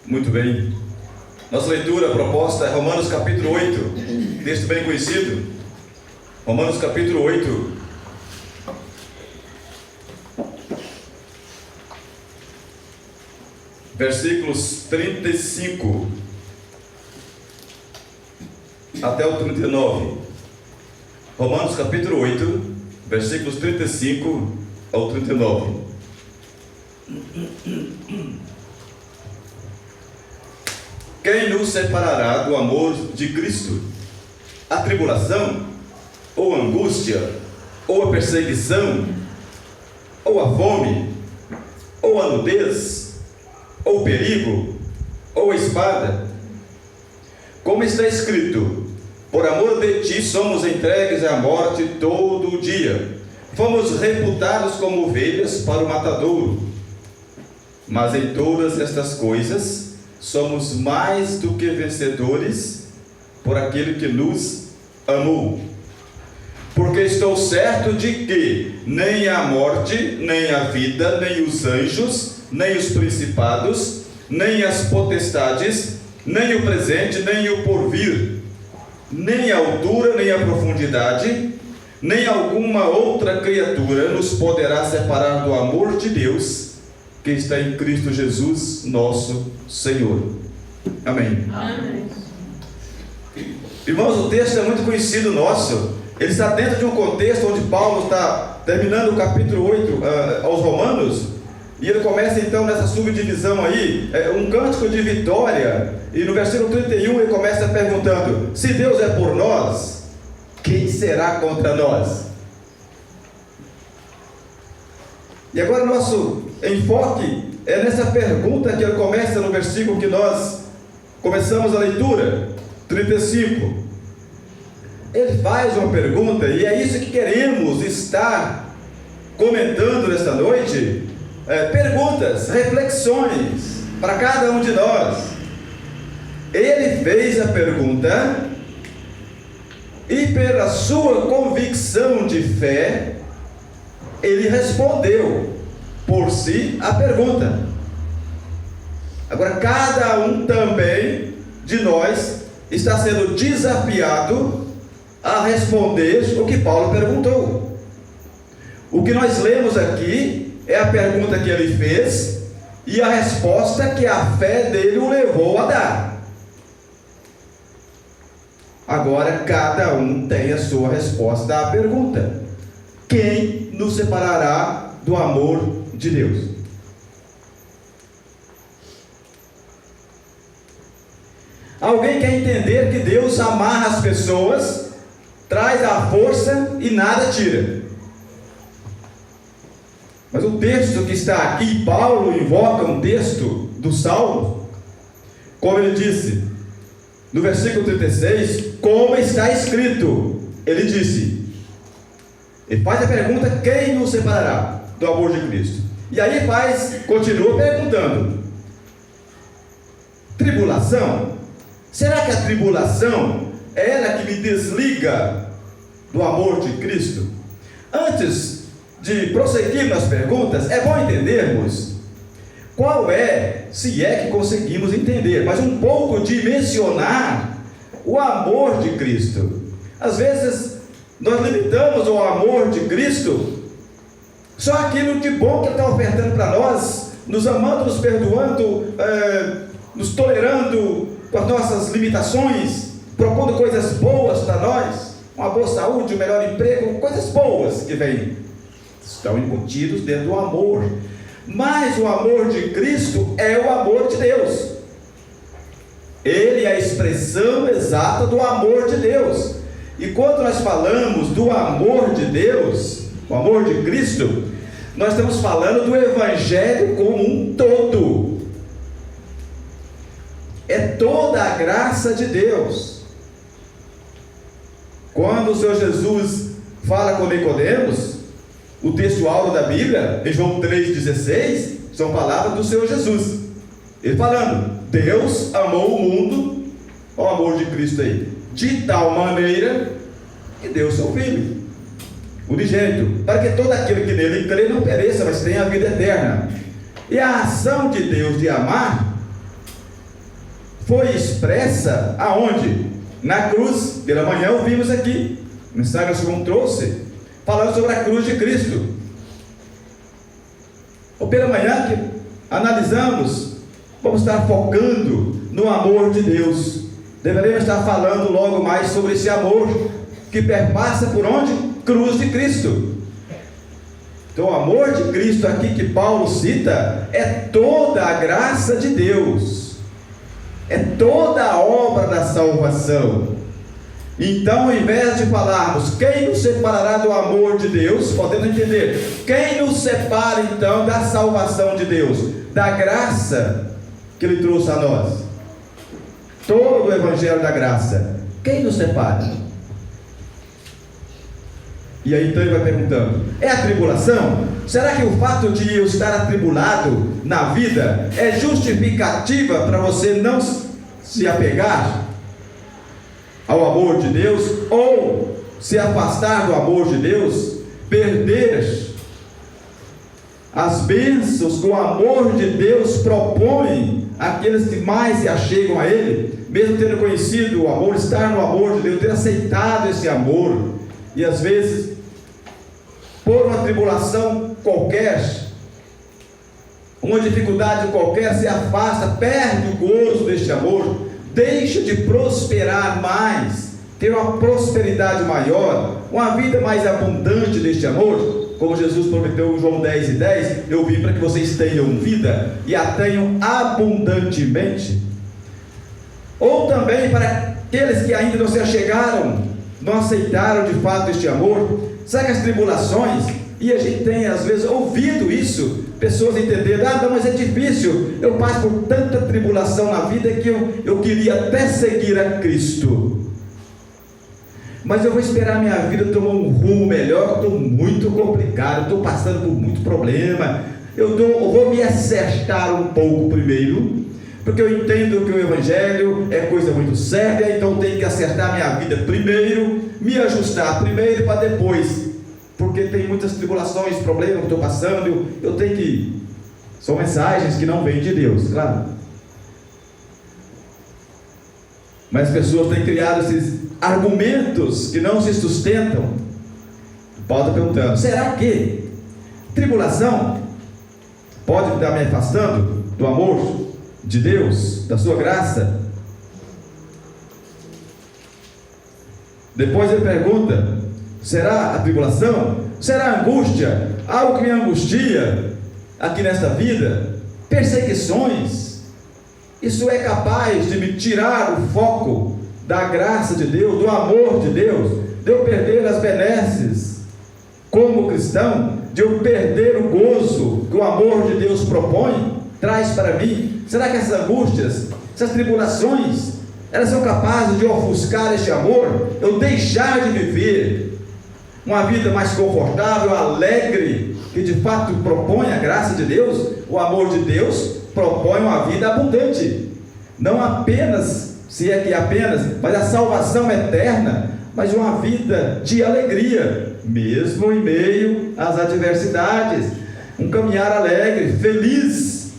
Muito bem. Nossa leitura proposta é Romanos capítulo 8, texto bem conhecido. Romanos capítulo 8. Versículos 35 até o 39. Romanos capítulo 8, versículos 35 ao 39. Quem nos separará do amor de Cristo? A tribulação, ou a angústia, ou a perseguição, ou a fome, ou a nudez, ou o perigo, ou a espada? Como está escrito: por amor de ti somos entregues à morte todo o dia, fomos reputados como ovelhas para o matadouro. Mas em todas estas coisas somos mais do que vencedores por aquele que nos amou. Porque estou certo de que nem a morte, nem a vida, nem os anjos, nem os principados, nem as potestades, nem o presente, nem o porvir, nem a altura, nem a profundidade, nem alguma outra criatura nos poderá separar do amor de Deus que está em Cristo Jesus, nosso Senhor. Amém. Amém. Irmãos, o texto é muito conhecido nosso. Ele está dentro de um contexto onde Paulo está terminando o capítulo 8 aos Romanos, e ele começa então nessa subdivisão aí, um cântico de vitória, e no versículo 31 ele começa perguntando: se Deus é por nós, quem será contra nós? E agora nosso enfoque é nessa pergunta que ele começa no versículo que nós começamos a leitura, 35. Ele faz uma pergunta, e é isso que queremos estar comentando nesta noite. Perguntas, reflexões para cada um de nós. Ele fez a pergunta, e pela sua convicção de fé, ele respondeu por si a pergunta. Agora, cada um também de nós está sendo desafiado a responder o que Paulo perguntou. O que nós lemos aqui é a pergunta que ele fez e a resposta que a fé dele o levou a dar. Agora, cada um tem a sua resposta à pergunta: quem nos separará do amor de Deus? Alguém quer entender que Deus amarra as pessoas, traz a força e nada tira. Mas o texto que está aqui, Paulo invoca um texto do Salmo, como ele disse no versículo 36, como está escrito. Ele disse, ele faz a pergunta: quem nos separará do amor de Cristo? E aí continua perguntando: tribulação? Será que a tribulação é ela que me desliga do amor de Cristo? Antes de prosseguir nas perguntas, é bom entendermos qual é, se é que conseguimos entender, mas um pouco dimensionar o amor de Cristo. Às vezes nós limitamos o amor de Cristo só aquilo de bom que Ele está ofertando para nós, nos amando, nos perdoando, nos tolerando com as nossas limitações, propondo coisas boas para nós, uma boa saúde, um melhor emprego, coisas boas que estão embutidos dentro do amor. Mas o amor de Cristo é o amor de Deus. Ele é a expressão exata do amor de Deus. E quando nós falamos do amor de Deus, o amor de Cristo, nós estamos falando do Evangelho como um todo. É toda a graça de Deus. Quando o Senhor Jesus fala com Nicodemos, o texto áureo da Bíblia, em João 3,16, são palavras do Senhor Jesus. Ele falando: Deus amou o mundo, olha o amor de Cristo aí, de tal maneira que deu o seu Filho unigênito, para que todo aquele que nele crê não pereça, mas tenha a vida eterna. E a ação de Deus de amar foi expressa aonde? Na cruz. Pela manhã ouvimos aqui, a mensagem que o João trouxe, falando sobre a cruz de Cristo. Ou pela manhã que analisamos, vamos estar focando no amor de Deus. Deveremos estar falando logo mais sobre esse amor que perpassa por onde? Cruz de Cristo. Então o amor de Cristo aqui que Paulo cita é toda a graça de Deus, é toda a obra da salvação. Então, ao invés de falarmos quem nos separará do amor de Deus, podemos entender, quem nos separa então da salvação de Deus, da graça que Ele trouxe a nós? Todo o Evangelho da graça, quem nos separa? E aí então ele vai perguntando, é a tribulação? Será que o fato de eu estar atribulado na vida é justificativa para você não se apegar ao amor de Deus, ou se afastar do amor de Deus, perder as bênçãos que o amor de Deus propõe àqueles que mais se achegam a Ele, mesmo tendo conhecido o amor, estar no amor de Deus, ter aceitado esse amor, e às vezes, por uma tribulação qualquer, uma dificuldade qualquer, se afasta, perde o gozo deste amor, deixa de prosperar mais, ter uma prosperidade maior, uma vida mais abundante deste amor, como Jesus prometeu em João 10:10, eu vim para que vocês tenham vida, e a tenham abundantemente. Ou também para aqueles que ainda não se achegaram, não aceitaram de fato este amor. Será que as tribulações, e a gente tem às vezes ouvido isso, pessoas entendendo, não, mas é difícil, eu passo por tanta tribulação na vida que eu queria até seguir a Cristo, mas eu vou esperar minha vida tomar um rumo melhor, eu estou muito complicado, estou passando por muito problema, eu vou me acertar um pouco primeiro, porque eu entendo que o Evangelho é coisa muito séria, então eu tenho que acertar minha vida primeiro, me ajustar primeiro para depois, porque tem muitas tribulações, problemas que eu estou passando, eu tenho que... São mensagens que não vêm de Deus, claro. Mas as pessoas têm criado esses argumentos que não se sustentam. Paulo está perguntando, será que tribulação pode estar me afastando do amor de Deus, da sua graça? Depois ele pergunta, será a tribulação? Será a angústia? Algo que me angustia aqui nesta vida? Perseguições? Isso é capaz de me tirar o foco da graça de Deus, do amor de Deus, de eu perder as benesses como cristão, de eu perder o gozo que o amor de Deus propõe, traz para mim? Será que essas angústias, essas tribulações, elas são capazes de ofuscar este amor, eu deixar de viver uma vida mais confortável, alegre, que de fato propõe a graça de Deus? O amor de Deus propõe uma vida abundante, não apenas, se é que apenas, mas a salvação eterna, mas uma vida de alegria, mesmo em meio às adversidades, um caminhar alegre, feliz,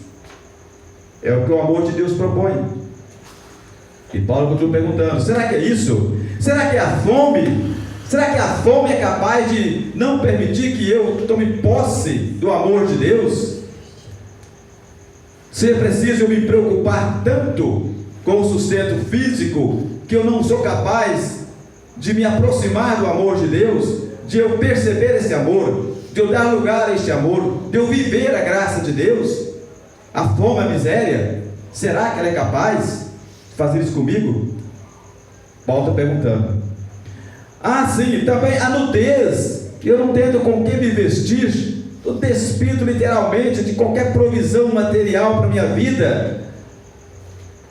é o que o amor de Deus propõe. E Paulo continua perguntando, será que é isso? Será que é a fome? Será que a fome é capaz de não permitir que eu tome posse do amor de Deus? Se é preciso eu me preocupar tanto com o sustento físico, que eu não sou capaz de me aproximar do amor de Deus, de eu perceber esse amor, de eu dar lugar a este amor, de eu viver a graça de Deus? A fome, a miséria, será que ela é capaz de fazer isso comigo? Paulo está perguntando. Sim, também a nudez, eu não tendo com que me vestir, eu despido literalmente de qualquer provisão material para a minha vida,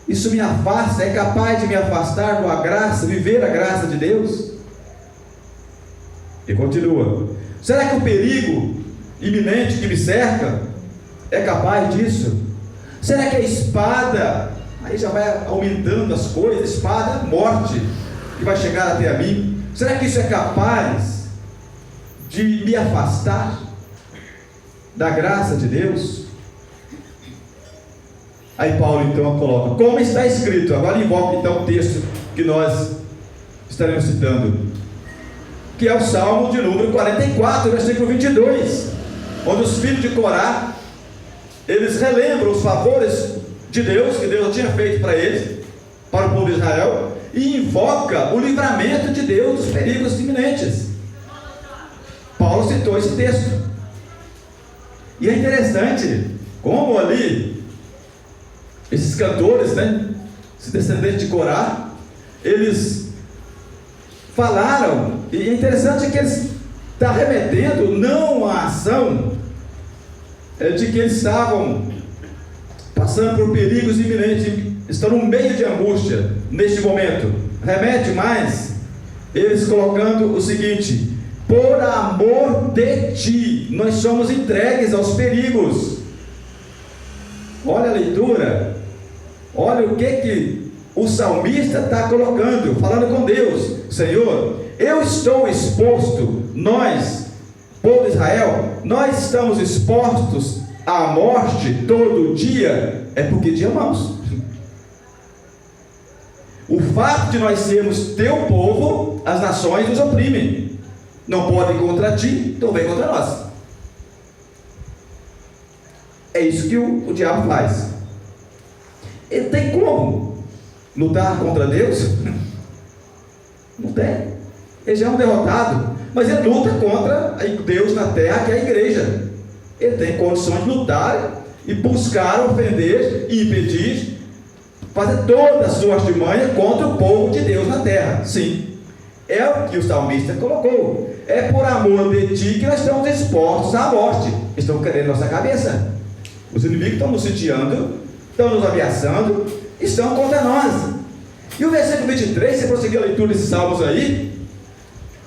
isso me afasta, é capaz de me afastar da graça, viver a graça de Deus? E continua, será que o perigo iminente que me cerca é capaz disso? Será que a espada, aí já vai aumentando as coisas, espada, morte, que vai chegar até a mim, será que isso é capaz de me afastar da graça de Deus? Aí Paulo então coloca, como está escrito. Agora invoca então o texto que nós estaremos citando, que é o Salmo de número 44, versículo 22, onde os filhos de Corá, eles relembram os favores de Deus, que Deus tinha feito para eles, para o povo de Israel, e invoca o livramento de Deus dos perigos iminentes. Paulo citou esse texto, e é interessante como ali esses cantores, né, esses descendentes de Corá, eles falaram, e é interessante que eles estão remetendo não à ação de que eles estavam passando por perigos iminentes, estão no meio de angústia neste momento. Remete mais, eles colocando o seguinte: por amor de ti, nós somos entregues aos perigos. Olha a leitura, olha o que o salmista está colocando, falando com Deus: Senhor, eu estou exposto, nós, povo de Israel, nós estamos expostos à morte todo dia, é porque te amamos. O fato de nós sermos teu povo, as nações nos oprimem, não podem contra ti, então vem contra nós. É isso que o diabo faz. Ele tem como lutar contra Deus? Não tem. Ele já é um derrotado, mas ele luta contra Deus na terra, que é a igreja. Ele tem condições de lutar e buscar ofender e impedir, fazer toda a sua artimanha contra o povo de Deus na terra. Sim, é o que o salmista colocou. É por amor de ti que nós estamos expostos à morte. Estão querendo nossa cabeça. Os inimigos estão nos sitiando, estão nos ameaçando, estão contra nós. E o versículo 23, se prosseguir a leitura desses salmos aí,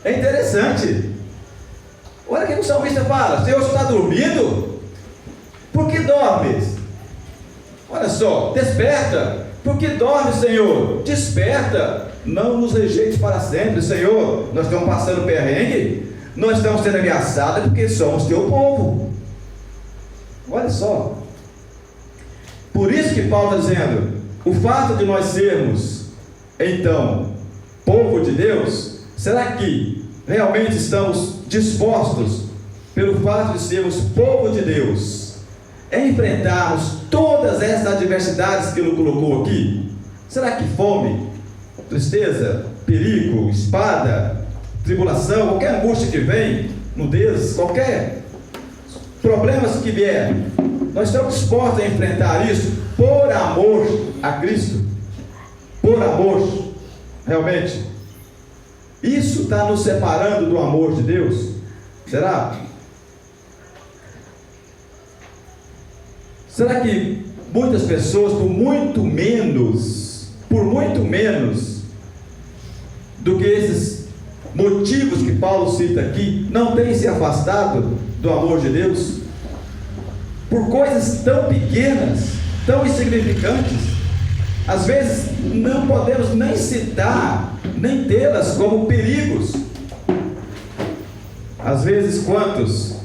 é interessante. Olha o que o salmista fala: Senhor, você está dormindo? Por que dormes? Olha só, desperta. Por que dormes, Senhor? Desperta. Não nos rejeites para sempre, Senhor. Nós estamos passando perrengue, nós estamos sendo ameaçados porque somos teu povo. Olha só. Por isso que Paulo está dizendo: o fato de nós sermos, então, povo de Deus, será que realmente estamos dispostos, pelo fato de sermos povo de Deus, a enfrentarmos todas essas adversidades que ele colocou aqui? Será que fome, tristeza, perigo, espada, tribulação, qualquer angústia que vem, nudez, qualquer problemas que vier, nós estamos dispostos a enfrentar isso por amor a Cristo? Por amor, realmente? Isso está nos separando do amor de Deus? Será? Será que muitas pessoas, por muito menos do que esses motivos que Paulo cita aqui, não têm se afastado do amor de Deus? Por coisas tão pequenas, tão insignificantes, às vezes não podemos nem citar, nem tê-las como perigos. Às vezes, quantos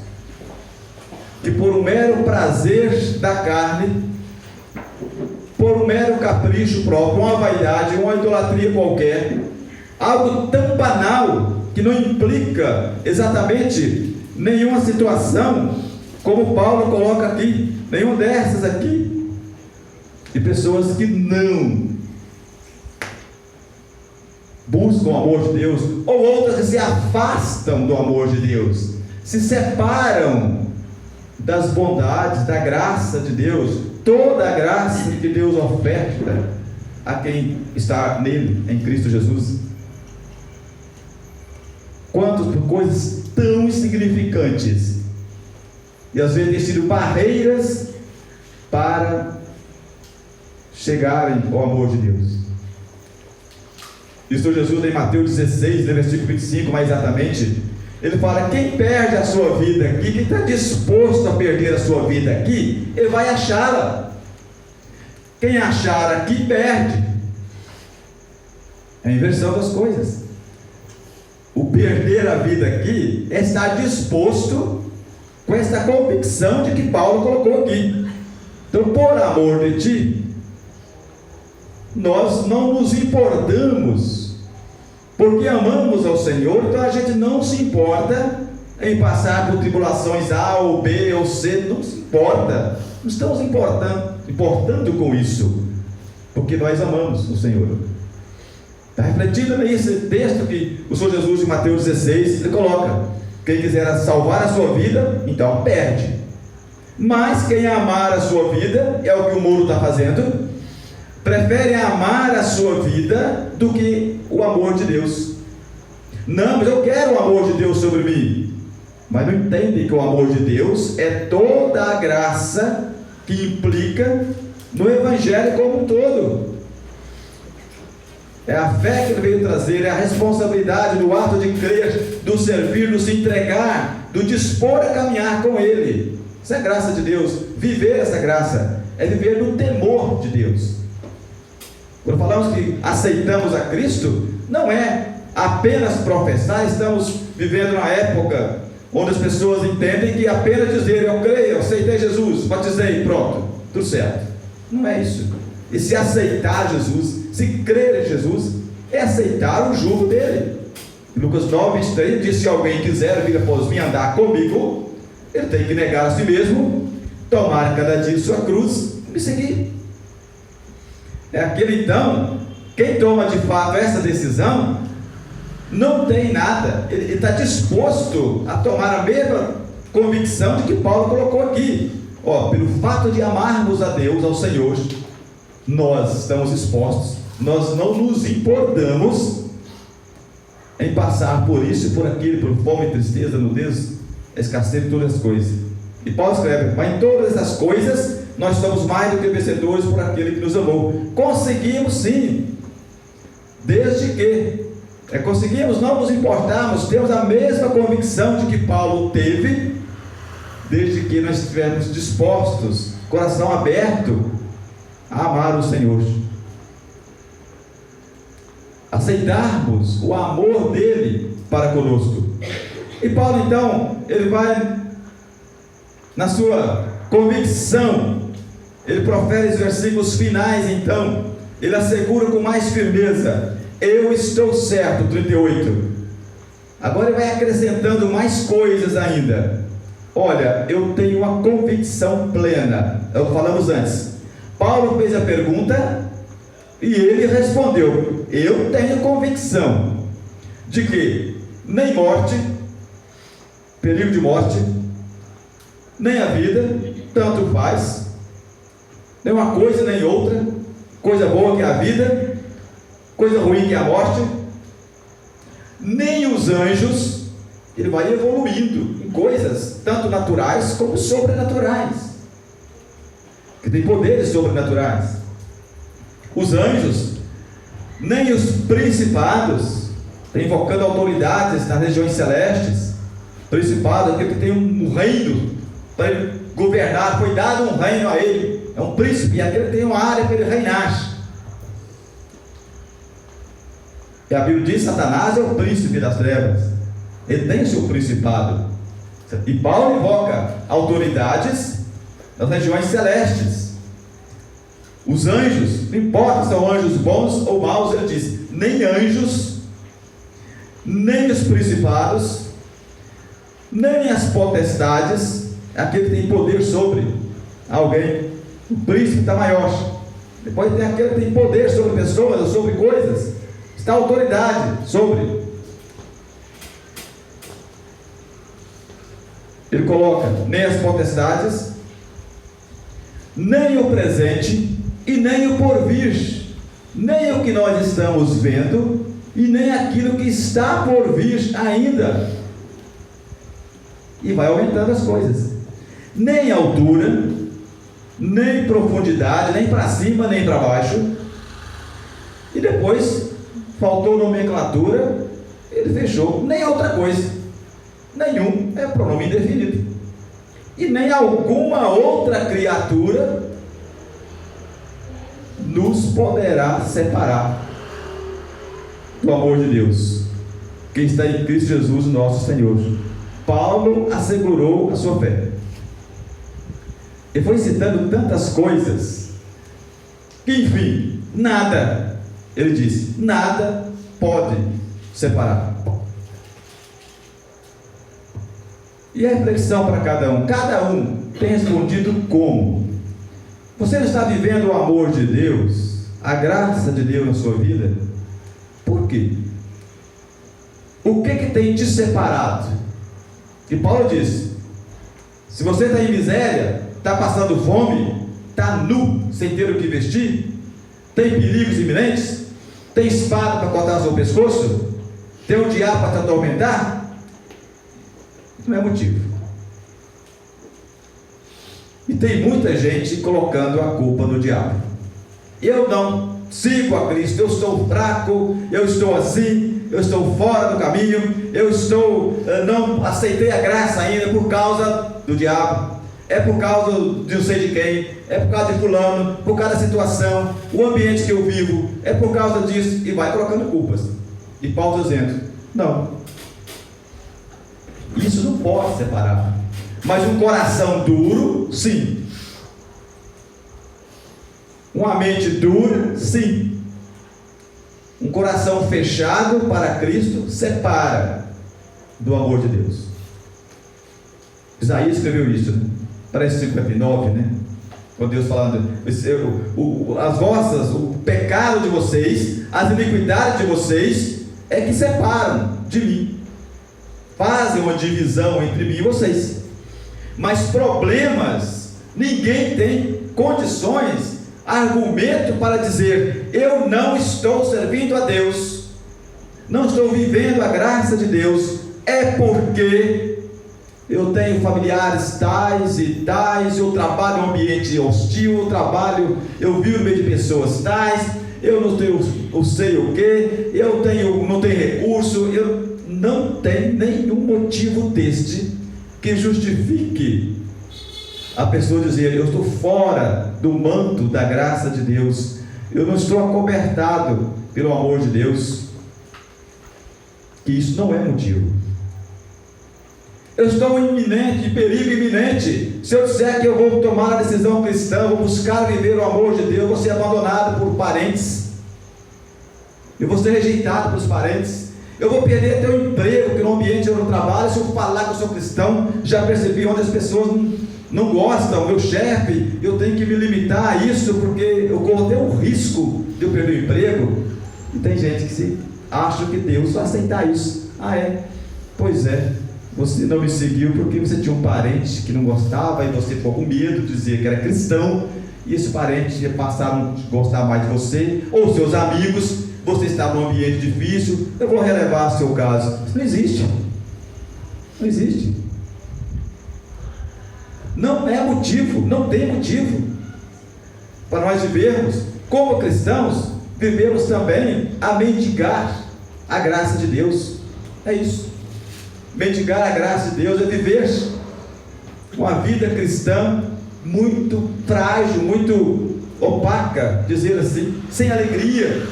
que por um mero prazer da carne, por um mero capricho próprio, uma vaidade, uma idolatria qualquer, algo tão banal que não implica exatamente nenhuma situação, como Paulo coloca aqui, nenhuma dessas aqui, de pessoas que não buscam o amor de Deus, ou outras que se afastam do amor de Deus, se separam das bondades, da graça de Deus, toda a graça que Deus oferta a quem está nele, em Cristo Jesus. Quantas por coisas tão insignificantes, e às vezes têm sido barreiras para chegarem ao amor de Deus. Cristo Jesus, em Mateus 16, no versículo 25, mais exatamente, ele fala: quem perde a sua vida aqui, quem está disposto a perder a sua vida aqui, ele vai achá-la. Quem achar aqui, perde. É a inversão das coisas. O perder a vida aqui é estar disposto com essa convicção de que Paulo colocou aqui. Então, por amor de ti, nós não nos importamos, porque amamos ao Senhor, então a gente não se importa em passar por tribulações A ou B ou C, não se importa, não estamos importando com isso, porque nós amamos o Senhor. Está refletindo nesse texto que o Senhor Jesus, em Mateus 16, ele coloca: quem quiser salvar a sua vida, então perde. Mas quem amar a sua vida, é o que o muro está fazendo, prefere amar a sua vida do que o amor de Deus. Não, mas eu quero o amor de Deus sobre mim. Mas não entendem que o amor de Deus é toda a graça que implica no Evangelho como um todo. É a fé que ele veio trazer, é a responsabilidade do ato de crer, do servir, do se entregar, do dispor a caminhar com Ele. Isso é graça de Deus. Viver essa graça é viver no temor de Deus. Quando falamos que aceitamos a Cristo, não é apenas professar. Estamos vivendo uma época onde as pessoas entendem que apenas dizer eu creio, eu aceitei Jesus, batizei, pronto, tudo certo. Não é isso. E se aceitar Jesus, se crer em Jesus, é aceitar o jugo dele. Em Lucas 9:23 diz: se alguém quiser vir após mim andar comigo, ele tem que negar a si mesmo, tomar cada dia sua cruz e me seguir. É aquele então, quem toma de fato essa decisão, não tem nada, ele está disposto a tomar a mesma convicção de que Paulo colocou aqui. Pelo fato de amarmos a Deus, ao Senhor, nós estamos expostos, nós não nos importamos em passar por isso e por aquilo, por fome, tristeza, nudez, escassez de todas as coisas. E Paulo escreve: mas em todas essas coisas nós somos mais do que vencedores por aquele que nos amou. Conseguimos sim, desde que conseguimos não nos importarmos, temos a mesma convicção de que Paulo teve, desde que nós estivermos dispostos, coração aberto, a amar o Senhor, aceitarmos o amor dele para conosco. E Paulo então, ele vai na sua convicção, ele profere os versículos finais. Então ele assegura com mais firmeza: eu estou certo, 38. Agora ele vai acrescentando mais coisas ainda. Olha, eu tenho uma convicção plena. É o que falamos antes. Paulo fez a pergunta e ele respondeu: eu tenho convicção de que nem morte, perigo de morte, nem a vida, tanto faz, nem uma coisa nem outra, coisa boa que é a vida, coisa ruim que é a morte, nem os anjos. Ele vai evoluindo em coisas tanto naturais como sobrenaturais, que tem poderes sobrenaturais. Os anjos, nem os principados, invocando autoridades nas regiões celestes. Principado, aquele que tem um reino para ele governar, foi dado um reino a ele, é um príncipe, e aquele que tem uma área para ele reinar. E a Bíblia diz: Satanás é o príncipe das trevas, ele tem o seu principado. E Paulo invoca autoridades nas regiões celestes. Os anjos, não importa se são anjos bons ou maus, ele diz: nem anjos, nem os principados, nem as potestades, aquele que tem poder sobre alguém. O príncipe está maior. Depois tem aquele que tem poder sobre pessoas ou sobre coisas, está a autoridade sobre. Ele coloca: nem as potestades, nem o presente e nem o porvir, nem o que nós estamos vendo e nem aquilo que está por vir ainda. E vai aumentando as coisas. Nem altura, nem profundidade, nem para cima, nem para baixo. E depois faltou nomenclatura, ele fechou: nem outra coisa. Nenhum é pronome indefinido. E nem alguma outra criatura nos poderá separar do amor de Deus, que está em Cristo Jesus, nosso Senhor. Paulo assegurou a sua fé. Ele foi citando tantas coisas, que enfim, nada, ele disse, nada pode separar. E a reflexão para cada um tem respondido como? Você não está vivendo o amor de Deus, a graça de Deus na sua vida? Por quê? O que tem te separado? E Paulo diz, se você está em miséria, está passando fome, está nu, sem ter o que vestir, tem perigos iminentes, tem espada para cortar o seu pescoço, tem o diabo para te atormentar, não é motivo. E tem muita gente colocando a culpa no diabo. Eu não sigo a Cristo, eu estou fraco, eu estou assim, eu estou fora do caminho, não aceitei a graça ainda por causa do diabo, é por causa de não sei de quem, é por causa de fulano, por causa da situação, o ambiente que eu vivo, é por causa disso, e vai colocando culpas. E Paulo dizendo, não, isso não pode separar, mas um coração duro, sim, uma mente dura, sim. Um coração fechado para Cristo separa do amor de Deus. Isaías escreveu isso, né? Parece 59, né? Quando Deus falando, o pecado de vocês, as iniquidades de vocês é que separam de mim, fazem uma divisão entre mim e vocês. Mas problemas, ninguém tem condições, argumento para dizer, eu não estou servindo a Deus, não estou vivendo a graça de Deus, é porque eu tenho familiares tais e tais, eu trabalho em um ambiente hostil, eu vivo no meio de pessoas tais, eu não tenho, eu sei o que, não tenho recurso, eu não tenho nenhum motivo deste que justifique a pessoa dizer, eu estou fora do manto da graça de Deus, eu não estou acobertado pelo amor de Deus, que isso não é motivo. Eu estou em perigo iminente, se eu disser que eu vou tomar a decisão cristã, vou buscar viver o amor de Deus, eu vou ser abandonado por parentes, eu vou ser rejeitado pelos parentes, eu vou perder até o emprego, porque no ambiente eu não trabalho, se eu falar que eu sou cristão, já percebi onde as pessoas não gostam, meu chefe, eu tenho que me limitar a isso, porque eu corro até o risco de eu perder o emprego. E tem gente que acha que Deus vai aceitar isso. Ah, é? Pois é, você não me seguiu porque você tinha um parente que não gostava e você ficou com medo de dizer que era cristão, e esse parente passaram a gostar mais de você, ou seus amigos, você está num ambiente difícil, eu vou relevar o seu caso. Isso não existe. Não existe. Não é motivo, não tem motivo para nós vivermos, como cristãos, vivemos também a mendigar a graça de Deus. É isso. Mendigar a graça de Deus é viver uma vida cristã muito frágil, muito opaca, dizer assim, sem alegria,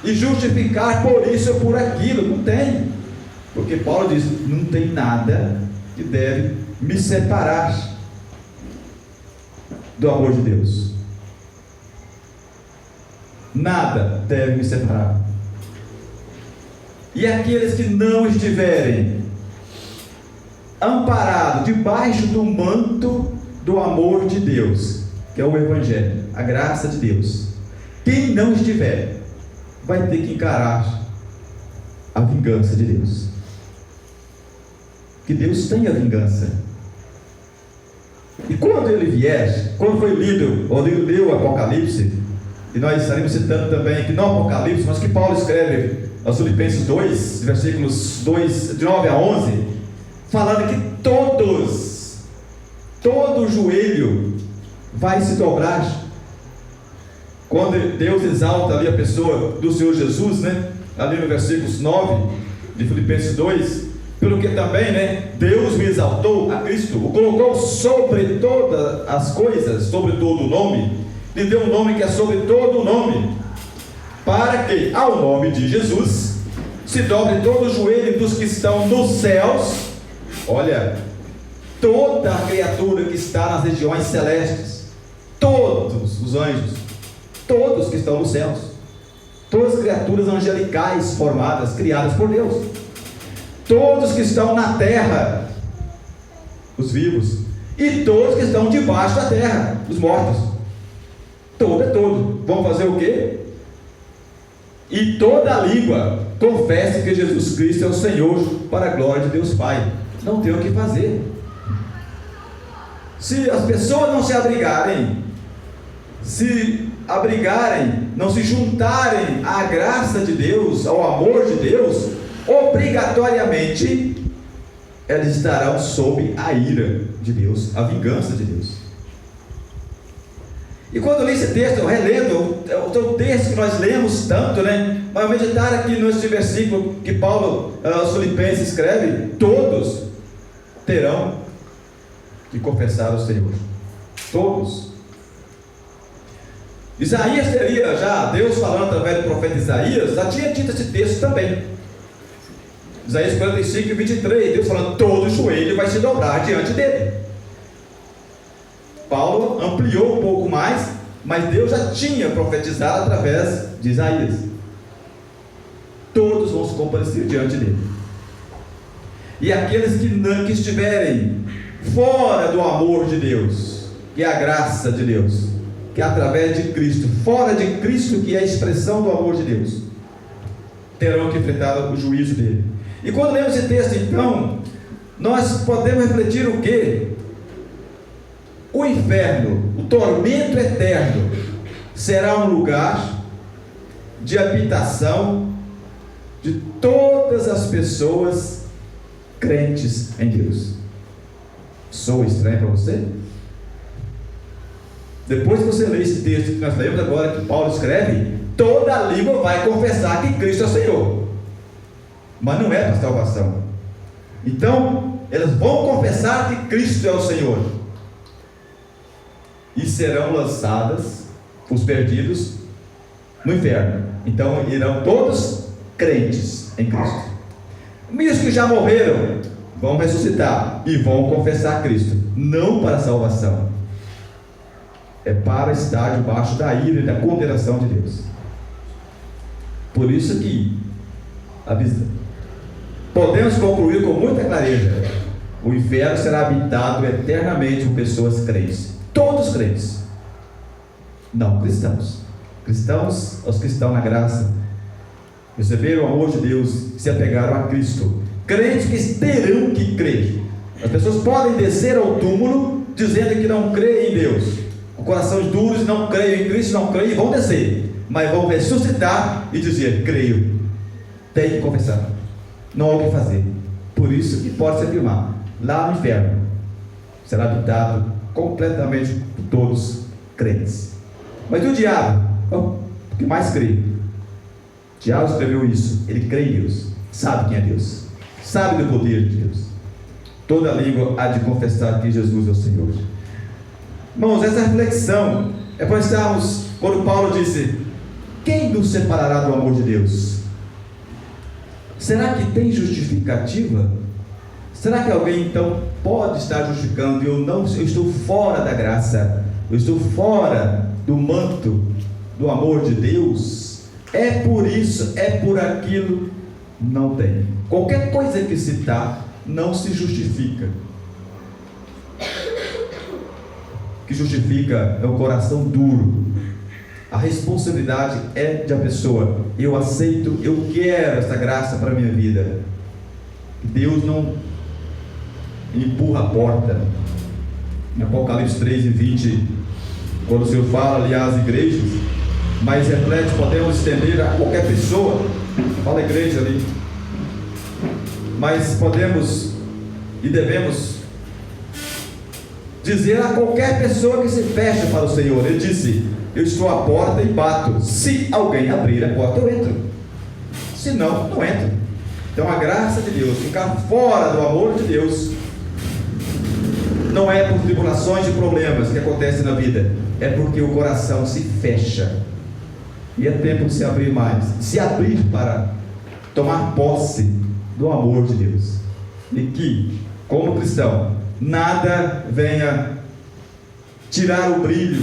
e justificar por isso ou por aquilo. Não tem, porque Paulo diz, não tem nada que deve me separar do amor de Deus. Nada deve me separar. E aqueles que não estiverem amparados debaixo do manto do amor de Deus, que é o Evangelho, a graça de Deus, quem não estiver vai ter que encarar a vingança de Deus. Que Deus tem a vingança. E quando ele vier, quando foi lido, ou leu o Apocalipse, e nós estaremos citando também, que não Apocalipse, mas que Paulo escreve aos Filipenses 2, versículos 2, de 9 a 11, falando que todo joelho vai se dobrar, quando Deus exalta ali a pessoa do Senhor Jesus, né? Ali no versículos 9 de Filipenses 2, pelo que também, né, Deus me exaltou, a Cristo, o colocou sobre todas as coisas, sobre todo o nome, lhe deu um nome que é sobre todo o nome, para que ao nome de Jesus se dobre todo o joelho dos que estão nos céus, olha, toda a criatura que está nas regiões celestes, todos os anjos, todos que estão nos céus, todas as criaturas angelicais formadas, criadas por Deus, todos que estão na terra, os vivos, e todos que estão debaixo da terra, os mortos. Todo é todo. Vão fazer o quê? E toda a língua confesse que Jesus Cristo é o Senhor, para a glória de Deus Pai. Não tem o que fazer. Se as pessoas não se abrigarem, não se juntarem à graça de Deus, ao amor de Deus, obrigatoriamente elas estarão sob a ira de Deus, a vingança de Deus. E quando eu li esse texto, eu relendo o texto que nós lemos tanto, né? Mas ao meditar aqui neste versículo que Paulo aos Filipenses escreve, todos terão que confessar ao Senhor. Todos. Isaías teria já, Deus falando através do profeta Isaías, já tinha dito esse texto também. Isaías 45 e 23, Deus falando, todo joelho vai se dobrar diante dele. Paulo ampliou um pouco mais, mas Deus já tinha profetizado através de Isaías. Todos vão se comparecer diante dele. E aqueles que estiverem fora do amor de Deus, que é a graça de Deus, que é através de Cristo, fora de Cristo, que é a expressão do amor de Deus, terão que enfrentar o juízo dele. E quando lemos esse texto, então, nós podemos refletir o quê? O inferno, o tormento eterno, será um lugar de habitação de todas as pessoas crentes em Deus. Soa estranho para você? Depois que você lê esse texto que nós lemos agora, que Paulo escreve, toda a língua vai confessar que Cristo é o Senhor, mas não é para salvação. Então, elas vão confessar que Cristo é o Senhor, e serão lançadas, os perdidos, no inferno. Então irão todos crentes em Cristo. Os que já morreram vão ressuscitar e vão confessar Cristo, não para a salvação, é para estar debaixo da ira e da condenação de Deus. Por isso que podemos concluir com muita clareza: o inferno será habitado eternamente por pessoas crentes, todos crentes, não cristãos. Cristãos, os que estão na graça, receberam o amor de Deus, se apegaram a Cristo. Crentes que terão que crer. As pessoas podem descer ao túmulo dizendo que não creem em Deus, com corações duros, não creem em Cristo, não creem, e vão descer, mas vão ressuscitar e dizer: creio. Tem que confessar, não há o que fazer. Por isso que pode se afirmar, lá no inferno será habitado completamente por todos crentes. Mas o diabo, o que mais crê? O diabo escreveu isso, ele crê em Deus, sabe quem é Deus, sabe do poder de Deus. Toda língua há de confessar que Jesus é o Senhor. Irmãos, essa reflexão é para estarmos, quando Paulo disse: quem nos separará do amor de Deus? Será que tem justificativa? Será que alguém então pode estar justificando? Eu estou fora da graça, eu estou fora do manto do amor de Deus, é por isso, é por aquilo. Não tem. Qualquer coisa que citar não se justifica. O que justifica é o coração duro. A responsabilidade é da pessoa. Eu aceito, eu quero essa graça para a minha vida. Deus não empurra a porta. Em Apocalipse 3 e 20, quando o Senhor fala ali às igrejas, mas reflete, podemos estender a qualquer pessoa. Fala a igreja ali. Mas podemos e devemos dizer a qualquer pessoa que se fecha para o Senhor. Ele disse: eu estou à porta e bato. Se alguém abrir a porta, eu entro. Se não, não entro. Então a graça de Deus, ficar fora do amor de Deus, não é por tribulações e problemas que acontecem na vida, é porque o coração se fecha. E é tempo de se abrir mais, se abrir para tomar posse do amor de Deus. E que, como cristão, nada venha tirar o brilho,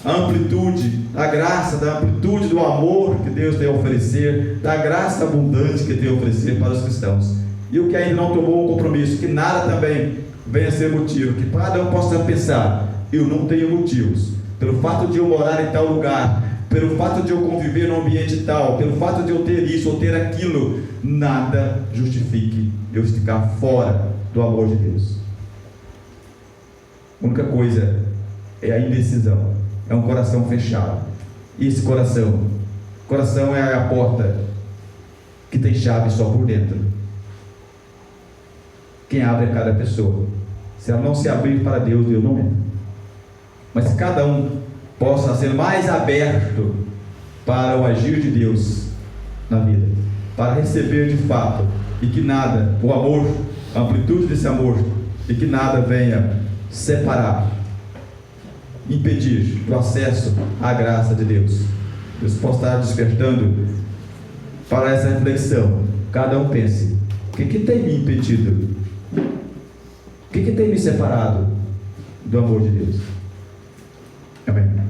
a amplitude, a graça, da amplitude do amor que Deus tem a oferecer, da graça abundante que tem a oferecer para os cristãos. E o que ainda não tomou um compromisso, que nada também venha ser motivo, que cada um possa pensar: eu não tenho motivos, pelo fato de eu morar em tal lugar, pelo fato de eu conviver num ambiente tal, pelo fato de eu ter isso ou ter aquilo, nada justifique eu ficar fora do amor de Deus. A única coisa é a indecisão, é um coração fechado. E esse coração é a porta que tem chave só por dentro. Quem abre é cada pessoa. Se ela não se abrir para Deus, Deus não entra. Mas se cada um possa ser mais aberto para o agir de Deus na vida, para receber de fato, e que nada, o amor, a amplitude desse amor, e que nada venha separar, impedir o acesso à graça de Deus. Deus possa estar despertando para essa reflexão. Cada um pense: o que tem me impedido? O que tem me separado do amor de Deus? Amém.